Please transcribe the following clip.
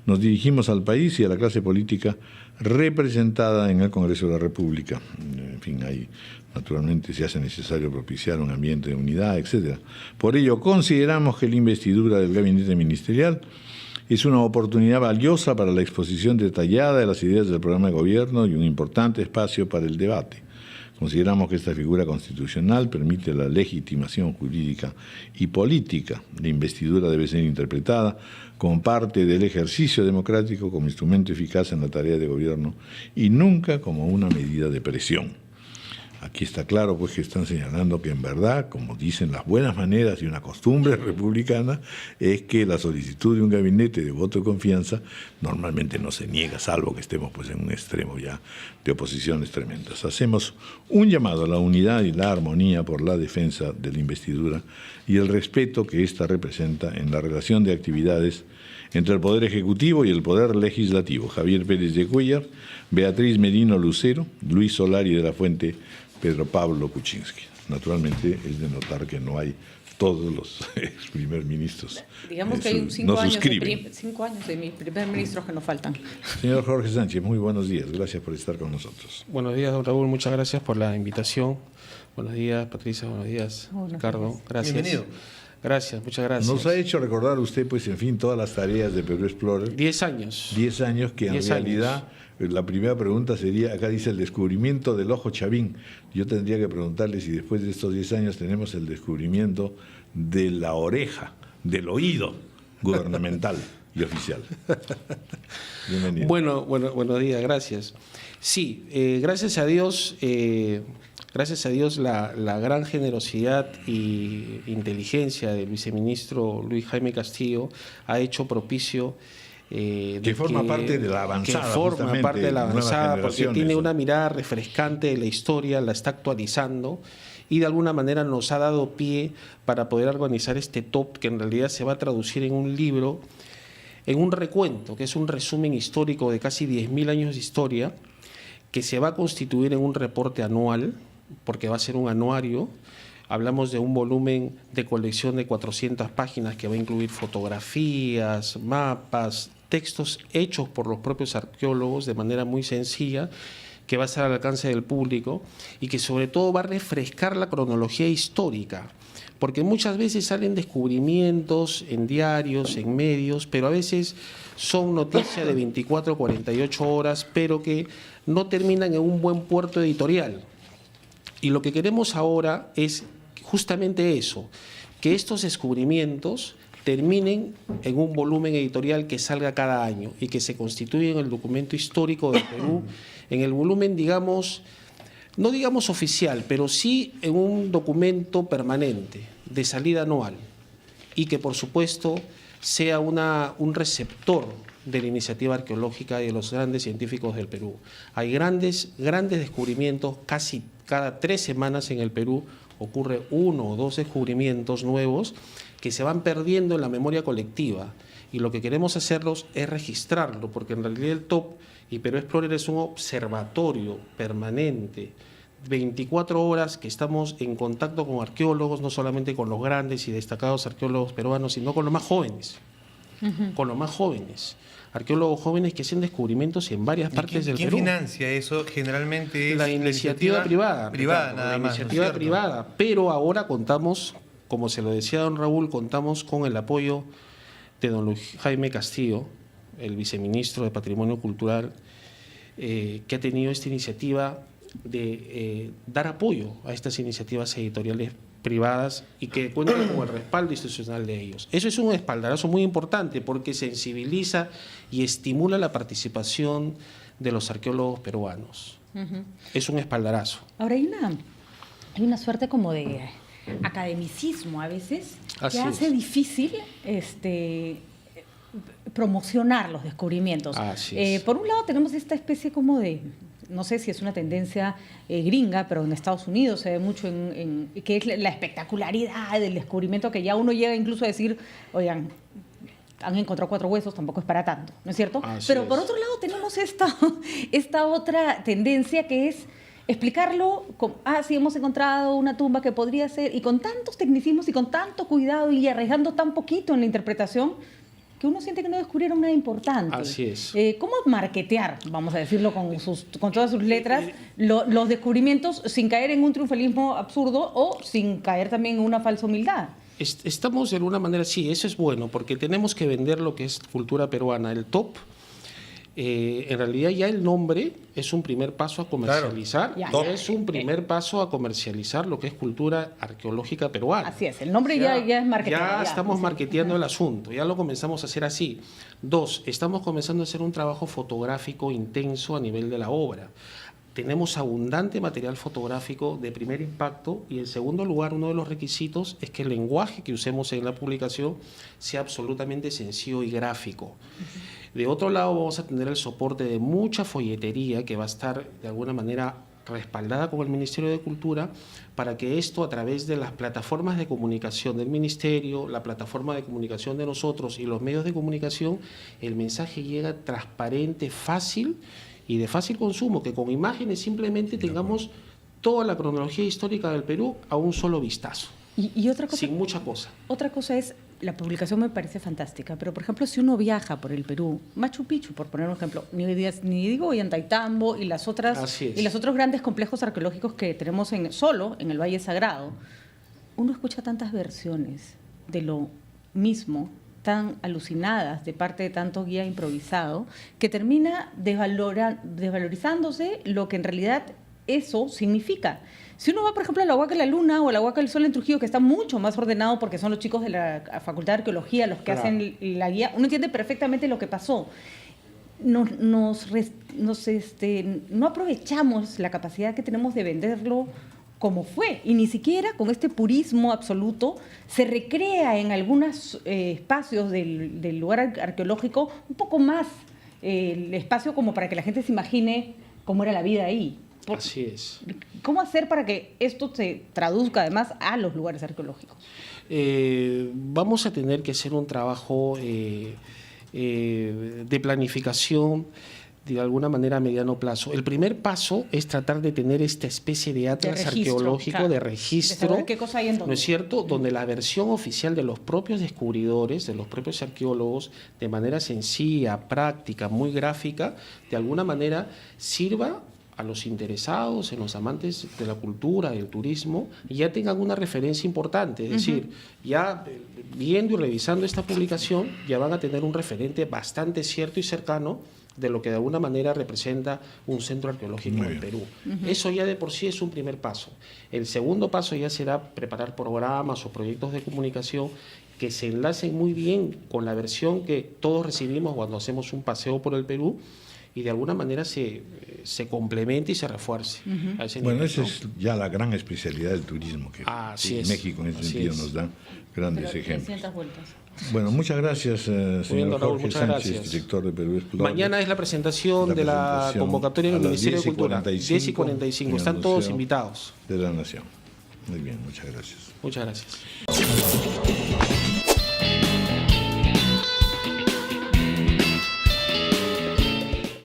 nos dirigimos al país y a la clase política representada en el Congreso de la República. En fin, ahí naturalmente se hace necesario propiciar un ambiente de unidad, etc. Por ello, consideramos que la investidura del gabinete ministerial es una oportunidad valiosa para la exposición detallada de las ideas del programa de gobierno y un importante espacio para el debate. Consideramos que esta figura constitucional permite la legitimación jurídica y política. La investidura debe ser interpretada como parte del ejercicio democrático, como instrumento eficaz en la tarea de gobierno y nunca como una medida de presión. Aquí está claro pues que están señalando que en verdad, como dicen las buenas maneras y una costumbre republicana, es que la solicitud de un gabinete de voto de confianza normalmente no se niega, salvo que estemos pues en un extremo ya de oposiciones tremendas. Hacemos un llamado a la unidad y la armonía por la defensa de la investidura y el respeto que ésta representa en la relación de actividades entre el Poder Ejecutivo y el Poder Legislativo. Javier Pérez de Cuellar, Beatriz Merino Lucero, Luis Solari de la Fuente, Pedro Pablo Kuczynski. Naturalmente es de notar que no hay todos los ex primer ministros. Digamos que hay 5 años de mis primer ministros que nos faltan. Señor Jorge Sánchez, muy buenos días. Gracias por estar con nosotros. Buenos días, don Raúl. Muchas gracias por la invitación. Buenos días, Patricia. Buenos días, Ricardo. Gracias. Bienvenido. Gracias, muchas gracias. Nos ha hecho recordar usted, pues, en fin, todas las tareas de Perú Explorer. 10 años. 10 años que en realidad, la primera pregunta sería, acá dice el descubrimiento del ojo Chavín. Yo tendría que preguntarle si después de estos 10 años tenemos el descubrimiento de la oreja, del oído gubernamental y oficial. Bienvenido. Bueno, buenos días, gracias. Sí, gracias a Dios la gran generosidad y inteligencia del viceministro Luis Jaime Castillo ha hecho propicio que forma parte de la avanzada. Que forma parte de la avanzada porque tiene una mirada refrescante de la historia, la está actualizando y de alguna manera nos ha dado pie para poder organizar este top que en realidad se va a traducir en un libro, en un recuento, que es un resumen histórico de casi 10.000 años de historia, que se va a constituir en un reporte anual, porque va a ser un anuario. Hablamos de un volumen de colección de 400 páginas que va a incluir fotografías, mapas, textos hechos por los propios arqueólogos de manera muy sencilla, que va a estar al alcance del público y que sobre todo va a refrescar la cronología histórica, porque muchas veces salen descubrimientos en diarios, en medios, pero a veces son noticias de 24 o 48 horas, pero que no terminan en un buen puerto editorial. Y lo que queremos ahora es justamente eso, que estos descubrimientos terminen en un volumen editorial que salga cada año y que se constituya en el documento histórico del Perú, en el volumen, digamos, no digamos oficial, pero sí en un documento permanente de salida anual y que por supuesto sea un receptor de la iniciativa arqueológica y de los grandes científicos del Perú. Hay grandes descubrimientos, casi cada 3 semanas en el Perú ocurre 1 o 2 descubrimientos nuevos que se van perdiendo en la memoria colectiva y lo que queremos hacerlos es registrarlo, porque en realidad el TOP y Perú Explorer es un observatorio permanente, 24 horas que estamos en contacto con arqueólogos, no solamente con los grandes y destacados arqueólogos peruanos, sino con los más jóvenes, arqueólogos jóvenes que hacen descubrimientos en varias partes del Perú. ¿Quién financia eso? Generalmente es la iniciativa privada. Nada más. La iniciativa privada, pero ahora contamos, como se lo decía don Raúl, contamos con el apoyo de don Luis Jaime Castillo, el viceministro de Patrimonio Cultural, que ha tenido esta iniciativa de dar apoyo a estas iniciativas editoriales privadas y que cuentan con el respaldo institucional de ellos. Eso es un espaldarazo muy importante porque sensibiliza y estimula la participación de los arqueólogos peruanos. Es un espaldarazo. Ahora hay una suerte como de academicismo a veces que hace difícil promocionar los descubrimientos. Por un lado tenemos esta especie como de, no sé si es una tendencia gringa, pero en Estados Unidos se ve mucho que es la espectacularidad del descubrimiento, que ya uno llega incluso a decir, oigan, han encontrado 4 huesos, tampoco es para tanto, ¿no es cierto? Pero por otro lado tenemos esta otra tendencia que es explicarlo, sí, hemos encontrado una tumba que podría ser, y con tantos tecnicismos y con tanto cuidado y arriesgando tan poquito en la interpretación, que uno siente que no descubrieron nada importante. Así es. ¿Cómo marketear, vamos a decirlo con todas sus letras, los descubrimientos sin caer en un triunfalismo absurdo o sin caer también en una falsa humildad? Estamos de alguna manera, sí, eso es bueno, porque tenemos que vender lo que es cultura peruana, el top. En realidad ya el nombre es un primer paso a comercializar, claro. es un primer paso a comercializar lo que es cultura arqueológica peruana. Así es, el nombre ya es marketing. Ya estamos marketeando el asunto, ya lo comenzamos a hacer así. 2, estamos comenzando a hacer un trabajo fotográfico intenso a nivel de la obra. Tenemos abundante material fotográfico de primer impacto y en segundo lugar uno de los requisitos es que el lenguaje que usemos en la publicación sea absolutamente sencillo y gráfico. De otro lado vamos a tener el soporte de mucha folletería que va a estar de alguna manera respaldada con el Ministerio de Cultura para que esto a través de las plataformas de comunicación del Ministerio, la plataforma de comunicación de nosotros y los medios de comunicación, el mensaje llega transparente, fácil y de fácil consumo, que con imágenes simplemente tengamos toda la cronología histórica del Perú a un solo vistazo. Y otra cosa, sin mucha cosa. Otra cosa es, la publicación me parece fantástica, pero por ejemplo, si uno viaja por el Perú, Machu Picchu, por poner un ejemplo, ni digo Ollantaytambo y los otros grandes complejos arqueológicos que tenemos solo en el Valle Sagrado, uno escucha tantas versiones de lo mismo, tan alucinadas de parte de tanto guía improvisado, que termina desvalorizándose lo que en realidad eso significa. Si uno va, por ejemplo, a la Huaca de la Luna o a la Huaca del Sol en Trujillo, que está mucho más ordenado porque son los chicos de la Facultad de Arqueología los que hacen la guía, uno entiende perfectamente lo que pasó. No aprovechamos la capacidad que tenemos de venderlo como fue, y ni siquiera con este purismo absoluto se recrea en algunos espacios del lugar arqueológico un poco más el espacio como para que la gente se imagine cómo era la vida ahí. Así es. ¿Cómo hacer para que esto se traduzca además a los lugares arqueológicos? Vamos a tener que hacer un trabajo de planificación de alguna manera a mediano plazo. El primer paso es tratar de tener esta especie de atlas arqueológico, claro, de registro, de qué cosa hay en dónde, ¿no es cierto?, donde la versión oficial de los propios descubridores, de los propios arqueólogos, de manera sencilla, práctica, muy gráfica, de alguna manera sirva a los interesados, en los amantes de la cultura, del turismo, y ya tengan una referencia importante. Es decir, ya viendo y revisando esta publicación, ya van a tener un referente bastante cierto y cercano de lo que de alguna manera representa un centro arqueológico en Perú. Eso ya de por sí es un primer paso. El segundo paso ya será preparar programas o proyectos de comunicación que se enlacen muy bien con la versión que todos recibimos cuando hacemos un paseo por el Perú, y de alguna manera se complemente y se refuerce. A ese nivel, esa es ya la gran especialidad del turismo, que México en ese sentido nos da grandes ejemplos. Bueno, muchas gracias, señor Jorge Sánchez, director de Perú Explorable. Mañana es la presentación de la convocatoria del Ministerio de Cultura, 10:45. Están todos invitados. De la Nación. Muy bien, muchas gracias. Muchas gracias.